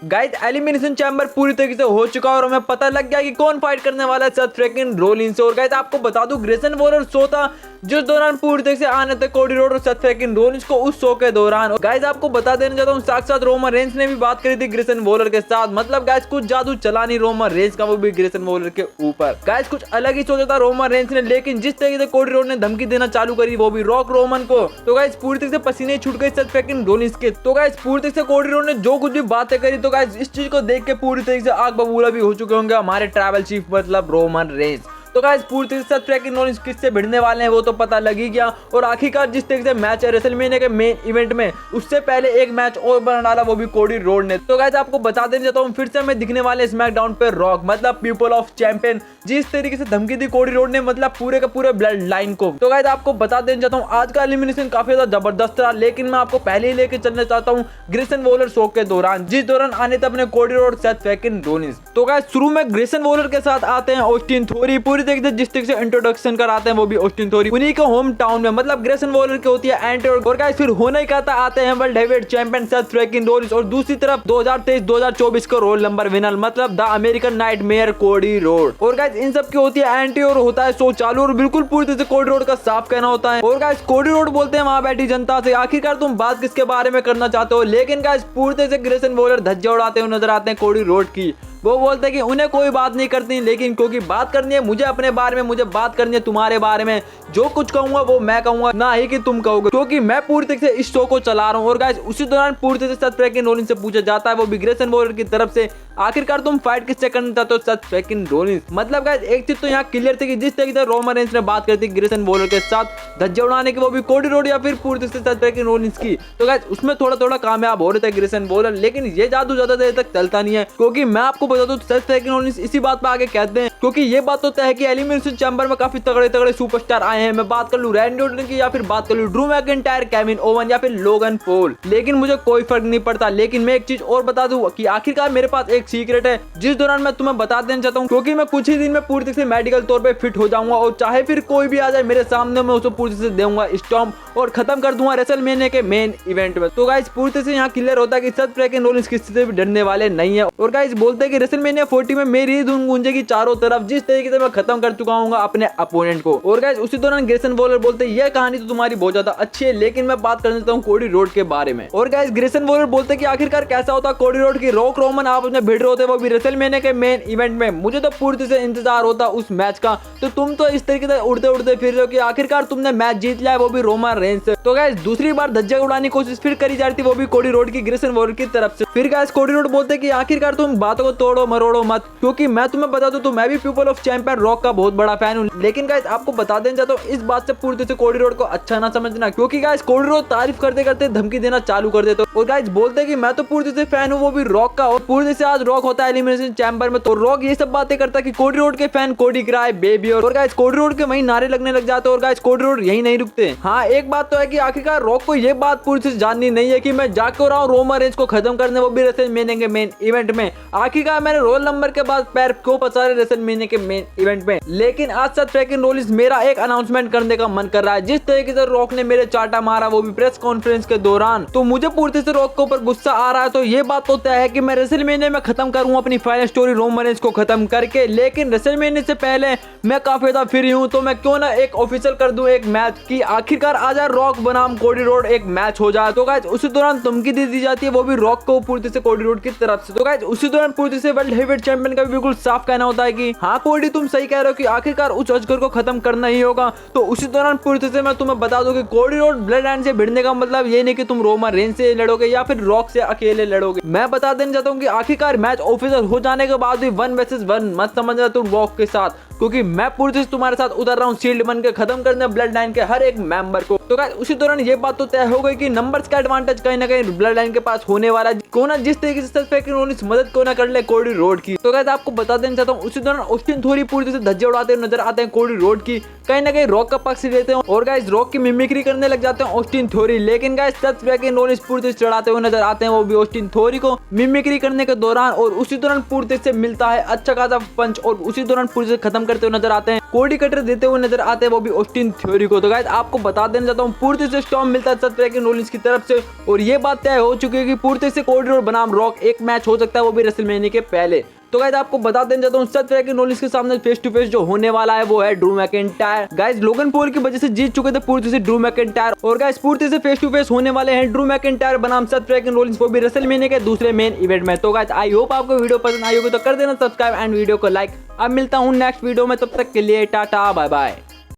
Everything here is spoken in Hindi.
गाइस एलिमिनेशन चैम्बर पूरी तरीके से हो चुका है और हमें पता लग गया कि कौन फाइट करने वाला है सेथ फ्रीकिंग रोलिंस से। और गाइस आपको बता दूं ग्रेसन वॉलर शो था जिस दौरान पूरी तरीके से आने थे कोडी रोड और सेथ फ्रीकिंग रोलिंस को उस शो के दौरान। गाइस आपको बता देना चाहता हूं साक्षात रोमन रेंज ने भी बात करी थी ग्रेसन वॉलर के साथ। मतलब गाइस कुछ जादू चला नहीं रोमन रेंज का, वो भी ग्रेसन वॉलर के ऊपर। गाइस कुछ अलग ही सोचा था रोमन रेंज ने, लेकिन जिस तरीके से कोडी रोड ने धमकी देना चालू करी वो भी रॉक रोमन को, तो गाइस पूरी तरीके से पसीने छूट गए सेथ फ्रीकिंग रोलिंस के। तो गाइस पूरी तरीके से कोडी रोड ने जो कुछ भी बातें करी, तो गाइस इस चीज को देख के पूरी तरीके से आग बबूला भी हो चुके होंगे हमारे ट्रैवल चीफ मतलब रोमन रेंज। तो गाइस पूरी तरीके से सेथ फ्रीकिंग रोलिंस किससे भिड़ने वाले हैं वो तो पता लग ही गया। और आखिरकार जिस तरीके से मैच है रेसलमेनिया के मेन इवेंट में, उससे पहले एक मैच और बना डाला वो भी कोडी रोड ने। तो गाइस आपको बता देना चाहता हूं फिर से हमें दिखने वाले स्मैकडाउन पे रॉक मतलब पीपल ऑफ चैंपियन, जिस तरीके से धमकी दी कोडी रोड ने मतलब पूरे का पूरे ब्लड लाइन को। तो गाइस आपको बता देना चाहता हूं आज का एलिमिनेशन काफी ज्यादा जबरदस्त रहा, लेकिन मैं आपको पहले ही लेके चलना चाहता हूं ग्रेसन वॉलर शो के दौरान, जिस दौरान आने थे अपने कोडी रोड सेथ फ्रीकिंग रोलिंस। तो गाइस शुरू में ग्रेसन वॉलर के साथ आते हैं ऑस्टिन थ्योरी। पूरी तरीके से जिस तरीके से इंट्रोडक्शन कराते हैं वो भी ऑस्टिन थ्योरी उन्हीं के होम टाउन में, मतलब ग्रेसन वॉलर की होती है एंटी। और गाइस फिर होने ही कहता आते हैं world heavyweight champion Seth freaking Rollins और दूसरी तरफ 2023-2024 का रोल नंबर विनर मतलब द अमेरिकन नाइटमेयर कोडी रोड। और गाइस इन सब की होती है एंटी और होता है शो चालू और बिल्कुल पूरी तरह से कोडी रोड का साफ कहना होता है। और गाइस कोडी रोड बोलते हैं वहां बैठी जनता से आखिरकार तुम बात किसके बारे में करना चाहते हो, लेकिन गाइस पूरी तरह से ग्रेसन वॉलर धज्जे उड़ाते हुए नजर आते हैं कोडी रोड की। वो बोलते हैं कि उन्हें कोई बात नहीं करती, लेकिन क्योंकि बात करनी है मुझे अपने बारे में, मुझे बात करनी है तुम्हारे बारे में, जो कुछ कहूंगा वो मैं कहूंगा ना ही कि तुम कहोगे, क्योंकि मैं पूरी तरीके से इस शो को चला रहा हूं। और गाइस उसी दौरान पूरी तरह से सेथ फ्रीकिंग रोलिंस से पूछा जाता है वो भी ग्रेसन वॉलर की तरफ से आखिरकार तुम फाइट किससे करना चाहते हो सेथ फ्रीकिंग रोलिंस। मतलब गाइस एक चीज तो यहाँ क्लियर थी कि जिस तरीके से रोमन रेंज ने बात करती ग्रेसन वॉलर के साथ धज्जे उड़ाने की, वो भी कोडी रोड या फिर पूरी तरह से सेथ फ्रीकिंग रोलिंस की, तो गाइस उसमें थोड़ा थोड़ा कामयाब हो रहे थे ग्रेसन वॉलर, लेकिन ये जादू ज्यादा देर तक चलता नहीं है। क्योंकि मैं आपको बता दूं सेथ फ्रीकिंग रोलिंस इसी बात पे आगे कहते हैं, क्योंकि ये बात तो तय है कि एलिमिनेशन चैम्बर में काफी तगड़े तगड़े सुपरस्टार आए हैं। मैं बात कर लूं रैंडी ऑर्टन की या फिर बात कर लूं ड्रू मैकिंटायर, केविन ओवन या फिर लोगन पॉल, लेकिन मुझे कोई फर्क नहीं पड़ता। लेकिन मैं एक चीज और बता दूं कि आखिरकार मेरे पास एक सीक्रेट है जिस दौरान मैं तुम्हें बता देना चाहता हूं, क्योंकि मैं कुछ ही दिन में पूरी तरह से मेडिकल तौर पे फिट हो जाऊंगा और चाहे फिर कोई भी आ जाए मेरे सामने, मैं उसे पूरी तरह से दूंगा स्टॉम्प और खत्म कर दूंगा रेसलमेनिया के मेन इवेंट में। तो गाइस पूरी तरह से यहाँ क्लियर होता है कि सेथ फ्रीकिंग रोलिंस किसी से भी डरने वाले नहीं है। और गाइस बोलते हैं कि रेसलमेनिया 40 में मेरी ही धुन गूंजेगी चारों तरफ, जिस तरीके से मैं खत्म कर चुका हूँ अपने अपोनेंट को। और गाइस उसी दौरान ग्रेसन वॉलर बोलते हैं ये कहानी तो तुम्हारी बहुत ज्यादा अच्छी है, लेकिन मैं बात करना चाहता हूँ कोडी रोड के बारे में। और गाइस ग्रेसन वॉलर बोलते हैं कि आखिरकार कैसा होता कोडी रोड की रॉक रोमन आपस में भिड़ रहे होते वो भी रेसलमेनिया के मेन इवेंट में। मुझे तो पूरी तरह से इंतजार होता उस मैच का, तो तुम तो इस तरीके से उड़ते उड़ते फिर रहे हो कि आखिरकार तुमने मैच जीत लिया है वो भी रोमन रेंज से। तो गाइस दूसरी बार धज्जे उड़ाने की कोशिश फिर करी जा रही थी वो भी कोडी रोड की ग्रेसन वॉलर की तरफ से। फिर गाइस कोडी रोड बोलते हैं कि आखिरकार तुम बातों को तोड़ो मरोड़ो मत, क्योंकि मैं तुम्हें बता दूं तो मैं भी पीपल ऑफ चैंपियन रॉक का बहुत बड़ा फैन हूं। लेकिन गाइस आपको बता देना चाहता हूं इस बात से पूरी तरह से कोडी रोड को अच्छा ना समझना, क्योंकि गाइस कोडी रोड तारीफ करते करते धमकी देना चालू कर देते। और गाइस बोलते हैं कि मैं तो पूरी तरह से फैन हूं वो भी रॉक का, और पूरी तरह से आज रॉक होता है एलिमिनेशन चैम्बर में, तो रॉक ये सब बातें करता है कि कोडी रोड के फैन कोडी क्राई बेबी। और गाइस कोडी रोड के वहीं नारे लगने लग जाते हैं। और गाइस कोडी रोड यही नहीं रुकते। हाँ एक बात तो है कि आखिरकार रॉक को ये बात पूरी तरह से जाननी नहीं है कि मैं जाके रहा हूँ रोमन रेंज को खत्म करने, वो भी रेसलमेनिया के मेन इवेंट में। आखिरकार मैंने रोल नंबर के बाद पैर क्यों पसारे रेसलमेनिया के मेन इवेंट में। लेकिन आज सेथ फ्रीकिंग रोलिंस मेरा एक अनाउंसमेंट करने का मन कर रहा है। जिस तरीके से रॉक ने मेरे चाटा मारा वो भी प्रेस कॉन्फ्रेंस के दौरान, तो मुझे पूरी तरह से रॉक के ऊपर गुस्सा आ रहा है। तो ये बात तो तय है कि मैं रेसलमेनिया में खत्म करूंगा अपनी फाइनल स्टोरी रोमन रेंज को खत्म करके, लेकिन रेसलमेनिया से पहले मैं काफी ज्यादा फ्री हूं, तो मैं क्यों ना एक ऑफिशियल कर दूं एक मैच की आखिरकार आज रॉक बनाम कोडी रोड एक मैच हो जाए। तो गाइस उसी दौरान धमकी दे दी जाती है वो भी रॉक को पूरी तरह से कोडी रोड की तरफ से। तो गाइस उसी दौरान पूरी तरह से वर्ल्ड हेवीवेट चैंपियन का भी बिल्कुल साफ कहना होता है कि हाँ कोडी तुम सही कह रहे हो कि आखिरकार उस अजगर को खत्म करना ही होगा। तो उसी दौरान पूरी तरह से मैं तुम्हें बता दूं कि कोडी रोड ब्लड लाइन से भिड़ने का मतलब ये नहीं कि तुम रोमन रेंज से लड़ोगे या फिर रॉक से अकेले लड़ोगे। मैं बता देना चाहता हूँ कि आखिरकार मैच ऑफिशियल हो जाने के बाद भी 1 वर्सेस 1 मत समझना तुम रॉक के साथ, क्योंकि मैं पूरी तरह से तुम्हारे साथ उतर रहा हूँ शील्ड बन के खत्म करने ब्लड लाइन के हर एक मेंबर को। तो गाइस उसी दौरान ये बात तो तय हो गई कि नंबर्स का एडवांटेज कहीं ना कहीं ब्लड लाइन के पास होने वाला है, क्यों ना जिस तरीके से सेथ फ्रीकिंग रोलिंस मदद क्यों ना कर ले कोडी रोड की। तो गाइस आपको बता देना चाहता हूँ उसी दौरान ऑस्टिन थ्योरी पूरी तरह से धज्जे उड़ाते हुए नजर आते हैं कोडी रोड की, कहीं ना कहीं रॉक का पक्ष लेते हैं और गाइस रॉक की मिमिक्री करने लग जाते हैं ऑस्टिन थ्योरी। लेकिन गाइस सेथ फ्रीकिंग रोलिंस पूरी तरह से चढ़ाते हुए नजर आते हैं वो भी ऑस्टिन थ्योरी को मिमिक्री करने के दौरान, और उसी दौरान पूरी तरह से मिलता है अच्छा खासा पंच और उसी दौरान पूरी तरह खत्म करते हुए नजर आते हैं, कोडी कटर देते हुए नजर आते हैं, वो भी ऑस्टिन थ्योरी को। तो गाइस आपको बता देना चाहता हूँ पूर्ति से स्टॉर्म मिलता है सेथ फ्रीकिंग रोलिंस की तरफ से, और ये बात तय हो चुकी है कि पूर्ति से कोडी रोड बनाम रॉक एक मैच हो सकता है, वो भी रेसलमेनिया के पहले। तो गाइस आपको बता देना चाहता हूँ सेथ फ्रीकिंग रोलिंस के सामने फेस टू फेस जो होने वाला है वो है Drew McIntyre. Guys Logan Paul की वजह से जीत चुके थे पूर्ति से ड्रू मैकिंटायर, और गाइस पूर्ति से फेस टू फेस होने वाले हैं ड्रू मैकिंटायर बनाम सेथ फ्रीकिंग रोलिंस, वो भी रेसलमेनिया के दूसरे मेन इवेंट में। तो गाइस आई होप आपको वीडियो पसंद आई होगी, तो कर देना सब्सक्राइब एंड वीडियो को लाइक। अब मिलता हूँ नेक्स्ट वीडियो में, तब तक के लिए टाटा बाय बाय।